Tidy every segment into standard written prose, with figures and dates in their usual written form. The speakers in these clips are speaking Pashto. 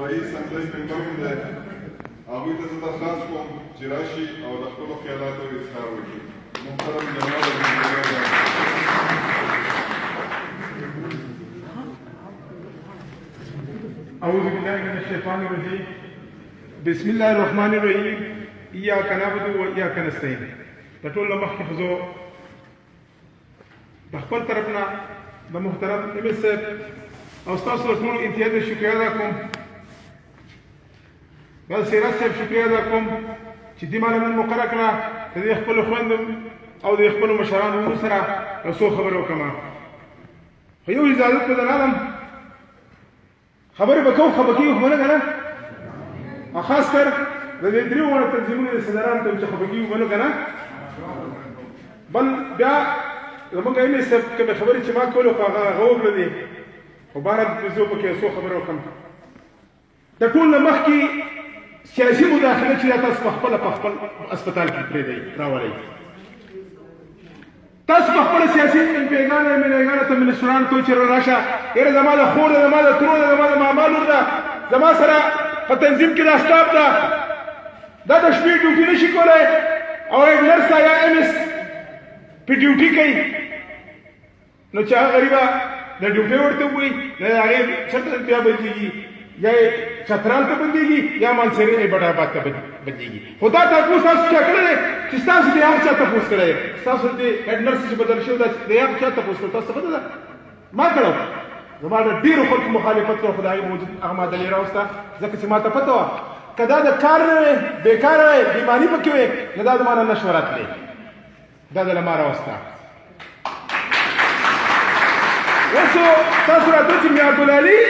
رئیس اسمبلی ممبر هم دی هغوی ته زه درخواست کوم چې راشي او د خپلو خیالاتو اظهار وکړي. محترم جناب أعوذ بالله من الشيطان الرجيم بسم الله الرحمن الرحيم إياك نعبد وإياك نستعين د ټولو مخکې خو زه د خپل طرف نه د محترم امیر صاحب او ستاسو د ټولو انتهایی شکریه ادا کوم د سیرت صاحب شکریه ادا کوم چې دې ماله نن مقرره کړه د دې خپلو خویندو او د خپلو مشرانو سره یو څو خبرې وکړم. خو یو اجازت به درلم خبرې به کوم خو به کېږي خو به نه که نه خاص کر د دې درې واړه تنظیمونو د صدرانو ته چې خو به کېږي به نه که نه بل بیا زموږ امیر صاحب کومې خبرې چې ما کولې خو هغه وکړه دي خو بهر زه پکې څو خبرې وکړم. د ټول نه مخکې سیاسي مداخله چې دا تاسو په خپله په خپل اسپتال کې پرېږدئ راولئ. تاسو په خپله سیاسي امپیګانو مینېګانو ته منسټرانو ته چې راشه یاره زما د خور ده زما د ترور ده زما د ماما لور ده زما سره په تنظیم کې دا سټاف ده دا د شپې ډیوټي نه شي کولی او یک نرسه یا ایم ایس په ډیوټي کوي نو چې هغه غریبه د ډیوټۍ ورته ووایي د هغې چېرته بیا بندېږي یا یې چترال ته بندېږي یا مانسرین بټ آباد ته بندېږي. خو دا تپوس تاسو چا کړی دی چې ستاسو د هغه چا تپوس کړی دی ستاسو د هیډ نرس چې بدل شوی دا د هغه چا تپوس کړی تاسو پته ده ما کړی زما د ډېرو خلکو مخالفت کړی خو د هغې موجود هغه ما دلې راوسته ځکه چې ما ته پته وه که دا د کار نه وی بېکاره وی بیماني پکې وی نو دا د ما نه نشوه راتلی دا دله ما راوسته. اوسو تاسو راته چې میاردالعلي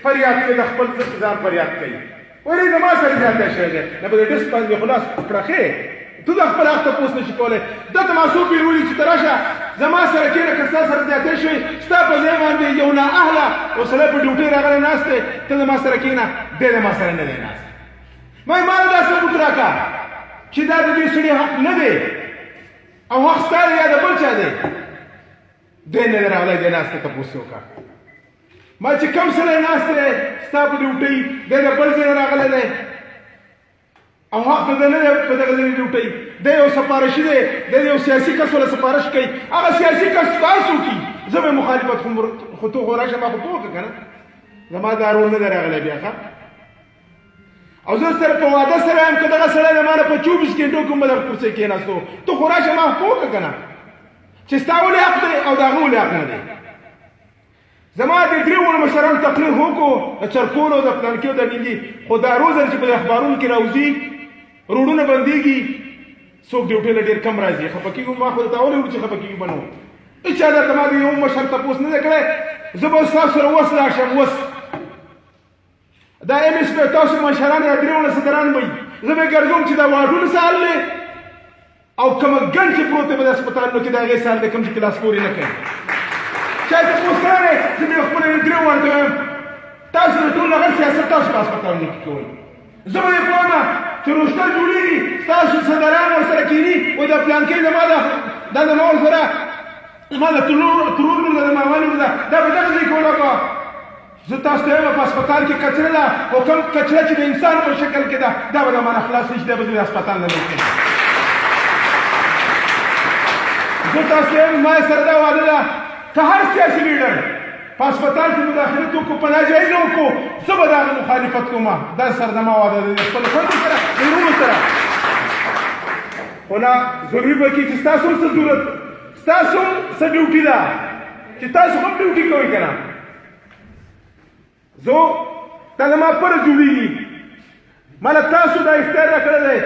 فریاد کوي د خپل ځان فریاد کوي ولې زما سره زیاتی شوی دی نه به د ډس باندې خلاص کړخې ته د خپل حق تپوس نه شي کولی ده ته ما څوک ویلولي چې ته راشه زما سره کښېنه که ستا سره زیاتی شوی ستا په ځای باندې یو نااهله او سړی په ډیوټۍ راغلی ناست دی ته زما سره کښېنه دی د ما سره نه دی ناست ما له دا ثبوت راکړه چې دا د دې سړي حق نه دی او حق ستا دی یا د بل چا دی دی نه دی راغلی دی ناست دی تپوس وکړه. ما چې کم سړی ناست دی ستا په ډیوټۍ دی د بل ځای نه راغلی دی او حق د نه دی په دغه ځای ډیوټۍ دی یو سپارشي دی دی یو سیاسي کس ولا سپارش کوي هغه سیاسي کس تاسو کی زه به مخالفت خو تو خو راشه ما خو پوه کړه که نه زما دا رول نه دی راغلی بیا ښه او زه سره په واده سره یم که دغه سړی د ما نه په 24 ګنټو کې به دغه کرسۍ کېناستو ته خو راشه ما خو پوه کړه که نه چې ستا ولې حق دی او د هغه ولې حق نه دی. زما د درې وړو مشرانو تقریر وکړو د چرکونو د پلانکي او د ننګي خو دا روزه چې په اخبارونو کې راوځي روډونه بندېږي څوک ډیوټۍ له ډېر کم راځي خفه کېږو ما خو درته ویلي وو چې خفه کېږو به نه وو هېچا درته ما د یو مشر تپوس نه دی کړی زه به ستاسو سره اوس راشم اوس دا ایم ایس به تاسو مشران یا درې وړه صدران به زه به ګرځوم چې دا واټونه سهال دی او کومه ګن چې پروت دی په د اسپتالونو کې د هغې سهال دی کوم چې کلاس پورې نه کوي چا تپوس کړی دی زه به خپله درې ورته وایم تاسو د ټول هغه سیاست تاسو په اسپتالونو کې کوئ زه به یې کومه چې روشتر جوړېږي ستاسو صدران ورسره کښېني وایي دا پلانکۍ زما ده دا زما ورسره زما د ترور لور ده د ماما لور ده دا به دغه ځای کې ولاړه زه تاسو ته وایم په اسپتال کې کچره ده او کوم کچره چې د انسان په شکل کې ده دا به د ما نه خلاص نه شي دا به زه د اسپتال نه لیکم. زه تاسو ته وایم ما سره دا وعده ده که هر سیاسي لیډر په اسپتال کې مداخلت وکړو په ناجایزه وکړو زه به د هغه مخالفت کوم دا سره زما وعده ده د خپلو خویندو سره د وروڼو سره خو نه ضروري به کړي چې ستاسو هم څه ضرورت ستاسو هم څه ډیوټي ده چې تاسو هم ډیوټي کوئ که نه زه دا زما پره جوړېږي ما له تاسو دا اختیار راکړی دی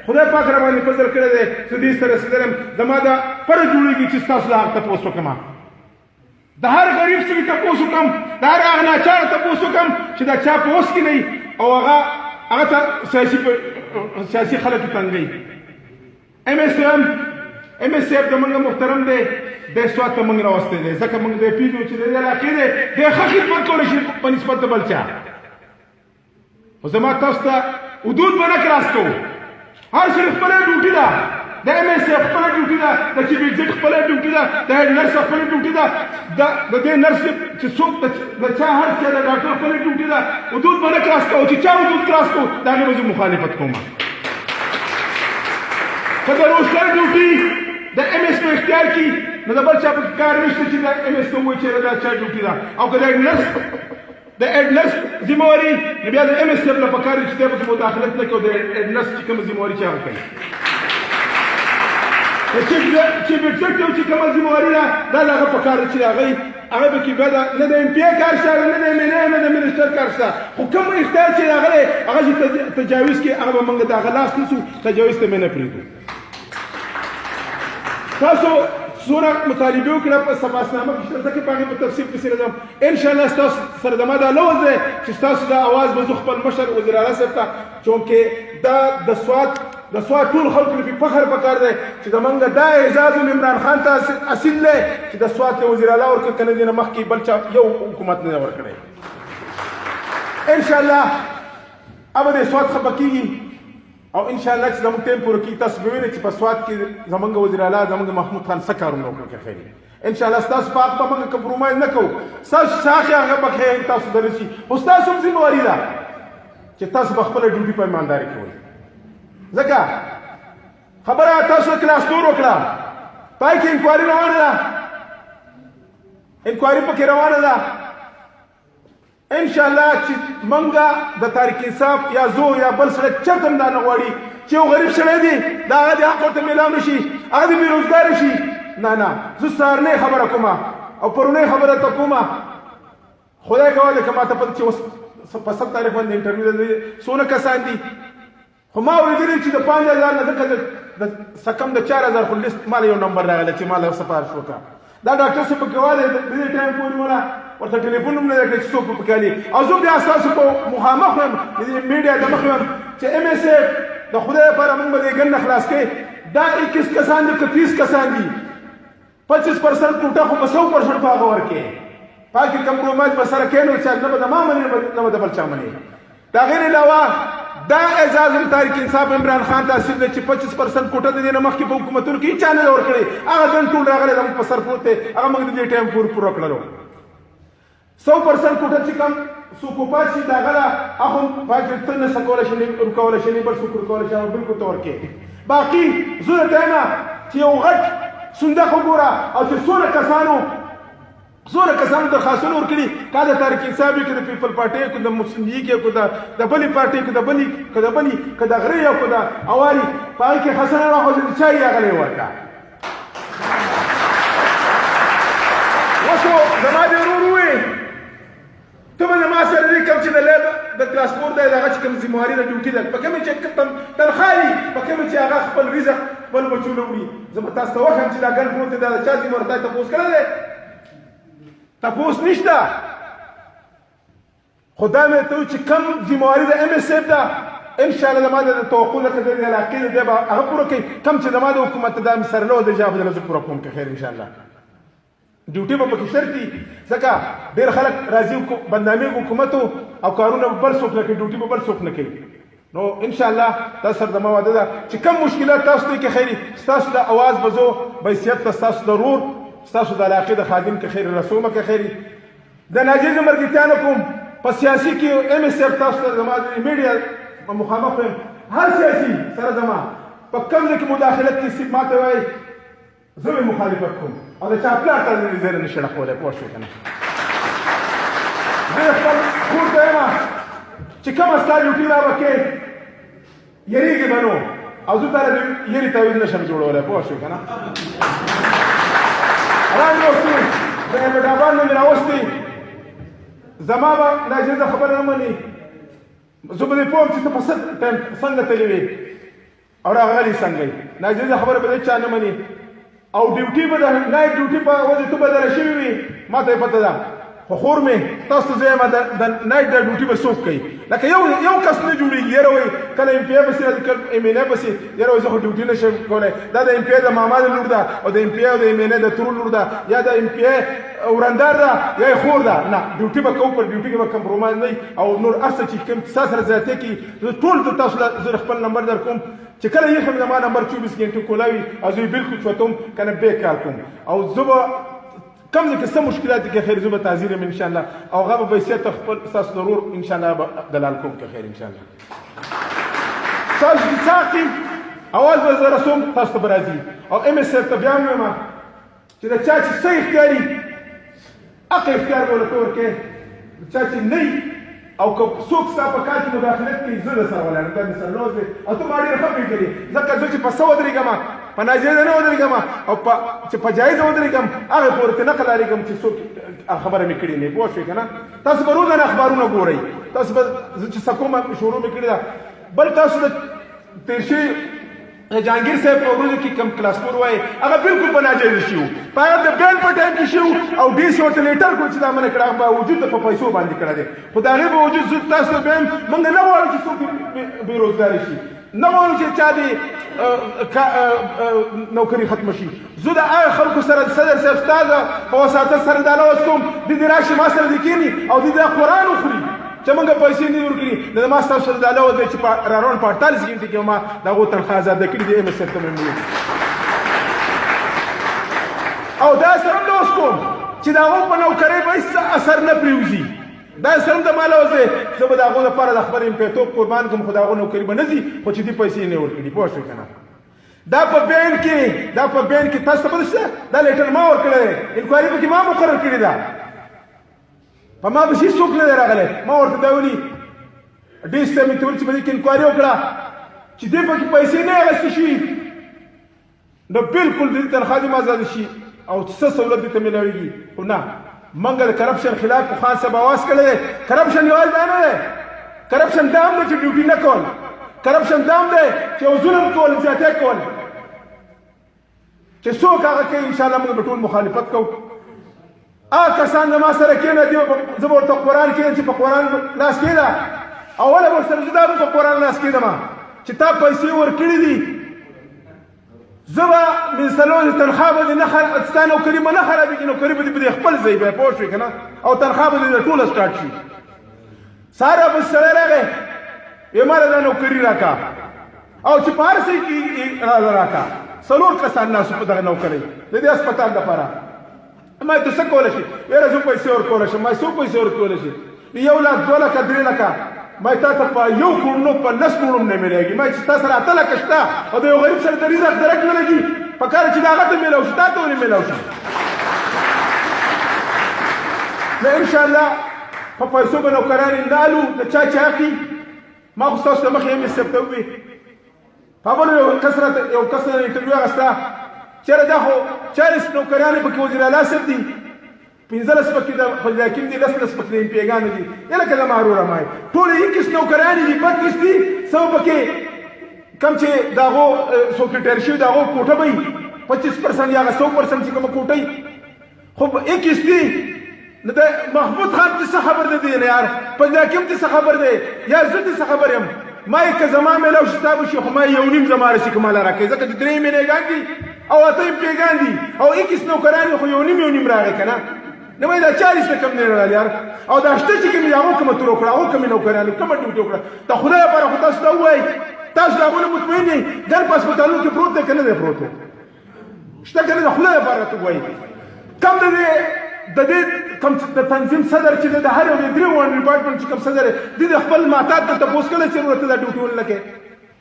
خدای پاک را باندې فضل کړی دی زه دې سره رسېدلی یم زما دا پره جوړېږي چې ستاسو د حق تپوس وکړم د هر غریب سړي تپوس وکړم د هر هغه ناچاره تپوس وکړم چې دا چا په وس کې نه او هغه ته سیاسي خلک یې تنګوي. ایم ایس صاحب د موږ محترم دی دی سوات ته موږ راوستی دی ځکه موږ دی پېژنو چې د دې علاقې دی دی ښه خدمت کولی شي په نسبت د بل چا خو زما تاسو ته حدود به نه کراس کوو هر سړي خپله ډیوټي ده د ایم ایس خپله ډیوټي ده د چیف ایگزیکټ خپله ډیوټي ده د هیډ نرس خپله ډیوټي ده د دې نرس چې څوک د چا هر څه د ډاکټر خپله ډیوټي ده حدود به نه کراس کوو چې چا حدود کراس کوو د هغې به زه مخالفت کوم که د روسټر ډیوټي د ایم ایس په اختیار کې نو د بل چا په کار نشته چې د ایم ایس ته ووایي چې دا چا ډیوټي ده او که د هیډ نرس ذمواري نو بیا د ایم ایس صاحب له پکار دی چې دی پکې مداخلت نه کوي د هیډ نرس چې کومه ذمواري چې هغه کوي چیف ایگزیکټیو چې کومه ذمواري ده دا د هغه پکار دی چې هغه پکې بیا نه د ایم پی ای کار شته نه د ایم این ای نه د منسټر کار شته خو کوم اختیار چې راغلی هغه چې تجاوز کې هغه به موږ د هغه لاس نیسو تجاوز ته مې نه پرېږدو تاسو څومره مطالبې وکړه په سپاسنامه کې شته ځکه په هغې په تفصیل پسې راځم انشاءالله ستاسو سره زما دا لوز دی چې ستاسو دا اواز به زه خپل مشر وزیر اعلی صاحب ته چونکې دا د سوات ټول خلکو لپاره فخر پکار دی چې زمونږ دا اعزاز عمران خان ته اصیل دی چې د سوات له وزیر اعلی ورکړه که نه دې نه مخکې بل چا یو حکومت نه دی ورکړی انشاءالله اب د سوات خفه کېږي او انشاءالله چې زموږ ټیم پوره کېږي تاسو به وینئ چې په سوات کې زموږ وزیر اعلی زموږ محمود خان څه کارونه وکړل که خیر انشاءالله ستاسو په حق به موږ کمپرومایز نه کوو ستاسو شاخ یې هغه به خیر تاسو ته رسي خو ستاسو هم ذمواري ده چې تاسو به خپله ډیوټي په ایمانداري کوئ ځکه خبره تاسو کلاس تور وکړه پای کې انکوایري روانه ده انکوایري پکې روانه ده انشاءالله چې موږ د طارق انصاف یا زه یا بل سړی چېرته هم دا نه غواړي چې یو غریب سړی دی د هغه د حق ورته میلاو نه شي هغه د بېروزګاره شي نه زه سهارنۍ خبره کوم او پرونۍ خبره ته کوم خدای کولی که ما ته پته چې اوس په 7 تاریخ باندې انټرویو ده څونه کسان دي خو ما اورېدلي چې د 5000 نه ځکه د سکم د 4000 خو لیست ما له یو نمبر راغلی چې ما له سفارش وکړه دا ډاکټر صاحب پکې والی د دې ټایم پورې مله ورته ټلیفون هم نه دی کړی چې څوک په کالي او زه بیا ستاسو په مخامخ یم د میډیا د مخ یم چې ایم ایس اف د خدای لپاره موږ به دې ګن نه خلاص کړئ دا 21 کسان دي که 30 کسان دي 25% کوټه خو به 100% په هغه ورکړې پاکې کمپرومایز به سره کوې نو چې نه به د ما منې نه به د بل چا منې د هغې نه علاوه دا اعزاز هم طارق انصاف عمران خان ته حاصل دی چې 25% کوټه د دې نه مخکې په حکومتونو کې هېچا نه دی ورکړې هغه ګن ټول راغلی زموږ په سر پروت دی هغه موږ د دې ټایم پوره کړلو 100% کوټه چې کم څوک وپات شي د هغه نه هغه هم پاکې ته نه څه کولی شي ورکولی شي بل څوک ورکولی شي هغه بلکل ته ورکړې باقي زه درته یم چې یو غټ صندوق وګوره او چې څومره کسانو درخواستونه ورکړي کا د طارق انصاف کې د پیپل پارټۍ کو د مسلم لیګ کې کو د بلې پارټۍ کو د بلې که د غرې او کو د اواري په هغې کې حسنه راخوځي چا یې راغلی ورکړه اوسو زما دې ورور ووایي ته به زما سره دې کوم چې د ترانسپورټ دی د هغه چې کوم ذمواري د ډیوټي ده په کومې چې تنخوا وي په کومې چې هغه خپل رزق خپل بچو له وړي زه به تاسو ته وښیم چې دا ګن پروت دی دا د چا ذمواري تا تپوس کړی دی تپوس نشته خو دا مې ته چې کوم ذمواري د ایم ایس اف ده انشاءالله زما د توقع لکه د علاقې دی به هغه پوره کوي کوم چې زما د حکومت دا مې سره له د جا بدله زه پوره کوم که خیر انشاءالله ډیوټي به پکې شرط دي ځکه ډېر خلک راځي بندامي حکومت او کارونه به بل څوک نه کوي ډیوټي به بل څوک نه کوي نو انشاءالله دا سره زما واده ده چې کوم مشکلات تاسو ته کې خیر ستاسو د اواز به زه بحیثیت ته ستاسو ضرور ستاسو د علاقې د خادم که خیر رسومه که خیر د ناجیز مرګتیانو کوم په سیاسي کې ایم ایس اف تاسو ته زما د میډیا په مخامخ هر سیاسي سره زما په کوم ځای کې مداخلت کې سیب ماته وایي زه به مخالفت کوم او د چا پلار ته زه زیری نه شي راښولی پوه شوې که نه زه خپل کور ته یم چې کومه ستا ډیوټي را به کې یېرېږي به نو او زه تاله د یېرې تعویض نه شم جوړولی پوه شوې که نه راندې وختي د احمد آباد نه مې راوستې زما به ناجیزه خبره نه مني زه به دې پوه چې ته په څه ټایم څنګه تللې وې او راغلې څنګه ناجیزه خبره به دې چا نه مني او ډیوټي به د نایټ ډیوټي په وجه ته بدله شوې وي ما ته یې پته ده خو خور مې تاسو ته زه یم د نایټ د ډیوټي به څوک کوي لکه یو کس نه جوړېږي یاره وایي کله ایم پی آی پسې راځي کله ایم این اے پسې یاره وایي زه خو ډیوټي نه شم کولی دا د ایم پی آی د ماما د لور ده او د ایم پی آی او د ایم این اے د ترور لور ده یا د ایم پی آی ورندار ده یا یې خور ده نه ډیوټي به کوو پر ډیوټي کې به کمپرومایز نه وي او نور هر څه چې کوم ستا سره زیاتې کړي زه ټول د تاسو زه خپل نمبر در کوم چې کله یې خم زما نمبر 24 غنټې کولاوي او زه بالکل چوتم کنه به کار کوم او زه به کم ځای کې څه مشکلات کې خیر زه به تعذیر یم ان شاء الله او هغه به حیثیت خپل ستاسو ضرور ان شاء الله دلال کوم که خیر ان شاء الله تاسو چې څاقي اول به زه رسوم تاسو ته به راځي او ام اس اف ته بیا هم وایم چې د چا چې څه اختیاري هغه اختیار به ورته ورکړې چا چې نه او که څوک ستا په کار کې مداخلت کوي زه درسره ولاړ یم دا مې سره لوز دی او ته ما ډېره ښه پوهېږې ځکه زه چې په څه ودرېږم په ناجایزه نه ودرېږم او چې په جایزه ودرېږم هغې پورې ته نه قلاریږم چې څوک خبره مې کړې نه پوه شوې که نه تاسو به روزانه اخبارونه ګورئ تاسو به زه چې څه کومه شروع مې کړې ده بل تاسو د تېر شوي جهانگیر صاحب په ورځو کې کم کلاس 4 وایي هغه بالکل په ناجایزه شي وو په هغه د بیان په ټایم کې شي او ډي سی ورته لیټر کړو چې دا منع کړه هغه باوجود د په پیسو باندې کړی دی خو د هغې باوجود زه تاسو ته وایم موږ نه غواړو چې څوک بېروزګاره شي نه غواړو چې چا دې نوکري ختمه شي زه د هغه خلکو سره صدر صاحب ستا په وساطت سره دا لوز کوم د دې راشي ما سره دې کښېني او د دې قرآن وخوري چې موږ پیسې نه ورکړي نو ما ستاسو سره دا لوز دی چې را روان په 48 غنټې کې ما د هغو تنخوا ازاده کړي دي ام اس اف ته مې او دا سره هم لوز کوم چې د هغو په نوکرۍ به هېڅ اثر نه پرېوځي دا سره هم د ما لوز دی زه به د هغو لپاره د خبر امپیتوب قربان کړم خو د هغو نوکري به نه ځي خو چې دې پیسې نه ورکړي پوه شوې که نه دا په بین کې تاسو ته پته شته دا لیټر ما ورکړی دی انکوایري پکې ما مقرر کړې ده په ما به هېڅ څوک نه دی راغلی ما ورته دا ولي ډي سی ته مې ته ویل چې په دې کې انکوایري وکړه چې دې پکې پیسې نه اخیستې شي نو بالکل د دې تنخوا دې ازاده شي او څه سهولت دې ته میلاویږي خو نه موږ د کرپشن خلاف خو خان صاحب اواز کړی دی کرپشن یوازې دا نه دی کرپشن دا هم دی چې ډیوټي نه کول کرپشن دا هم دی چې یو ظلم کول زیاتی کول چې څوک هغه کوي انشاءالله موږ به ټول مخالفت کوو کسان زما سره کېنه زه به ورته قرآن کېږم چې په قرآن لاس کېږده اوله به ورسره زه دا په قرآن لاس کېږدم چې تا پیسې ورکړي دي زه به مثلو تنخوا به دې نه ستا نوکري به نه خرابېږي نوکري به دې په دې خپل ځای به پوه شوې که نه او تنخوا به دې ټوله سټارټ شي ساره به سړی راغی ویې ما دا نوکري راکړه او چې په هر ځای کې راکړه 4 کسان ناستو په دغه نوکرۍ د دې هسپتال دپاره ما ته څه کولی شي یاره زه پیسې ورکولی شم ما څو پیسې ورکولی شي 1 لک 2 لکه 3 لکه ما تا ته په 1 کروڑ په 10 کروڑ نه میلېږي ما چې تا سره 8 لکه شته او د یو غریب سره د رزق درک نه لګي په کار چې د هغه ته میلاو شي تا ته ولې میلاو شي نو انشاءالله په پیسو به نوکران اندالو د چا چې حقي ما خو ستاسو ته مخکې ام اس اف ته ووي په بل یو کس نه انټرویو اخېسته چېرې دا خو 40 نوکرانې پکې وزیر اعلی صاحب دي 15 پکې د حکیم دي 10 پکې د امپیګانو دي لکه د ماروره مای ټول 21 نوکرانې دي 32 دي څو پکې کم چې د هغو سکرټر شوي د هغو کوټه به وي 25% یا 100% چې کومه کوټه وي خو 21 دي نو د محمود خان ته څه خبر دی نه یار په حکیم ته څه خبر دی یا زه ته څه خبر یم ما یې که زما میلاو شي تا به شي خو ما یې 1.5 زما رسي که ماله راکوي ځکه چې 3 مینېګان دي او 8 امپیګان دي او 21 نوکران خو 1.5 راغی که نه نه وایي دا 40 نه کم نه راغلی یار او دا شته چې کوم هغو کومه تور وکړه هغو کومې نوکرانو کومه ډیوټي وکړه د خدای لپاره خو تاسو ته ووایئ تاسو د هغو نه مطمئن یئ ګن په هسپتالونو کې پروت دی که نه دی پروت دی شته که نه د خدای لپاره راته ووایئ کم د دې کوم د تنظیم صدر چې د هر یو د 3 ډپارټمنټ چې کوم صدر دی د خپل محتاط ته تپوس کړی چې ورته دا ډیوټي ونه لګې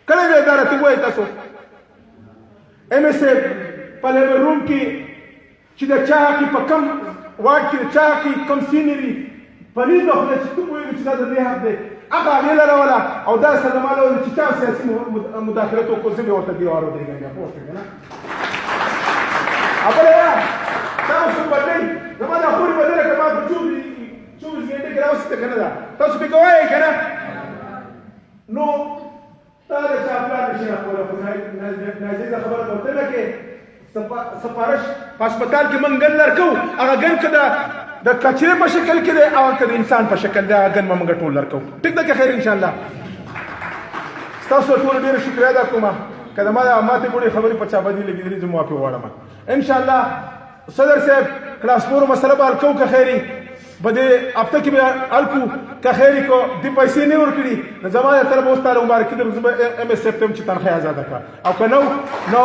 کله دی دا راته ووایئ تاسو ام اس اف په لیبر روم کې چې د چا حقي په کم واټ کې د چا حقي کم سینري پلیز د خدای چې ته پوهېږې چې دا د دې حق دی هغه هغې لروله او دا سره زما له چې چا سیاسي مداخلت وکړو زه به ورته دیوار ودرېږم بیا پوه شوې که نه بله یا تاسو بدلئ زما دا خورې بدله که ما په 24 غنټې کې راوسته که نه ده تاسو پکې وایئ که نه نو تا د چا پلان نشي راکولی خو ناجیزه خبره ورته نه کې سپارش په هسپتال کې موږ ګن درکوو هغه ګن که د د کچرې په شکل کې دی او که د انسان په شکل دی هغه ګن به موږ ټول درکوو ټیک ده که خیر انشاءالله ستاسو ټولو ډېره شکریه ادا کوم که د ما د ماتې بوډۍ خبرې په چا بدې لګېدلې زه معافي غواړم انشاءالله صدر صاحب کلاس 4 مسله به حل کوو که خیري به دې هفته کې به حل کړو که خیري کو دې پیسې نه ورکړي نو زما د طرفه اوس تاله مبارکي درم زه به ایم ایس صاحب ته هم چې تنخواه ازاده کړه او که نو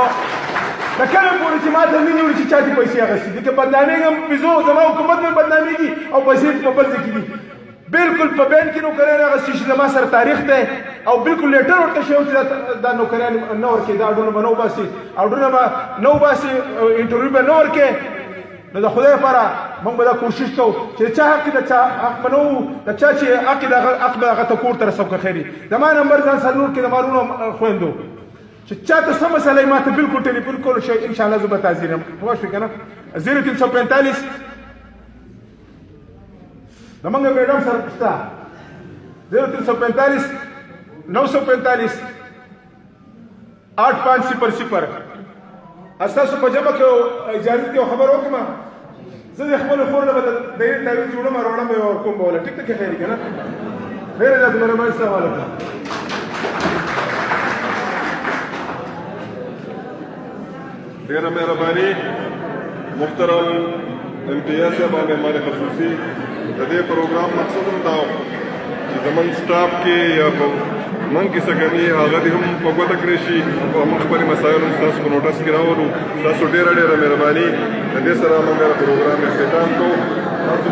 د کله پورې چې ما ته نه نیولي چې چا دې پیسې اخیستي دي که بدنامېږم بزو زما حکومت مې بدنامېږي او پیسې په بل ځای کې دي بالکل په بین کې نوکریان اخیستي چې زما سره تاریخ دی او بالکل لیټر ورته شوی چې دا نوکریان نه ورکوي دا اډونه به نه وباسي اډونه به نه وباسي انټرویو به نه ورکوي نو د خدای لپاره موږ به دا کوشش کوو چې د چا حق د چا حق به نه وو د چا چې حق د حق به هغه ته کور ته رسو که خیري زما نمبر ځان سره نور کې د مالونو خویندو چې چا ته څه مسله ما ته بالکل ټلیفون کولو شي انشاءالله زه به ته حاضر یم پوه شوې که نه 0345 زمونږ میډم سره شته 0345 945 8500 ستاسو په جمع کې اجازه کې خبر وکړم زه د خپل خور نه به د دې تعویض جوړم راوړم به ورکوم به ولا ټیک ده که خیر که نه خیر اجازه مهرباني السلام علیکم ډېره مهرباني محترم امتیاز صاحب او مهمان خصوصي د دې پروګرام مقصد هم دا و چې زموږ سټاف کې یا من کې څه کمی هغه دې هم په ګوته کړی شي او موږ خپلې مسایل هم ستاسو په نوټس کې راولو تاسو ډېره مهرباني د دې سره موږ پروګرام اختتام کوو تاسو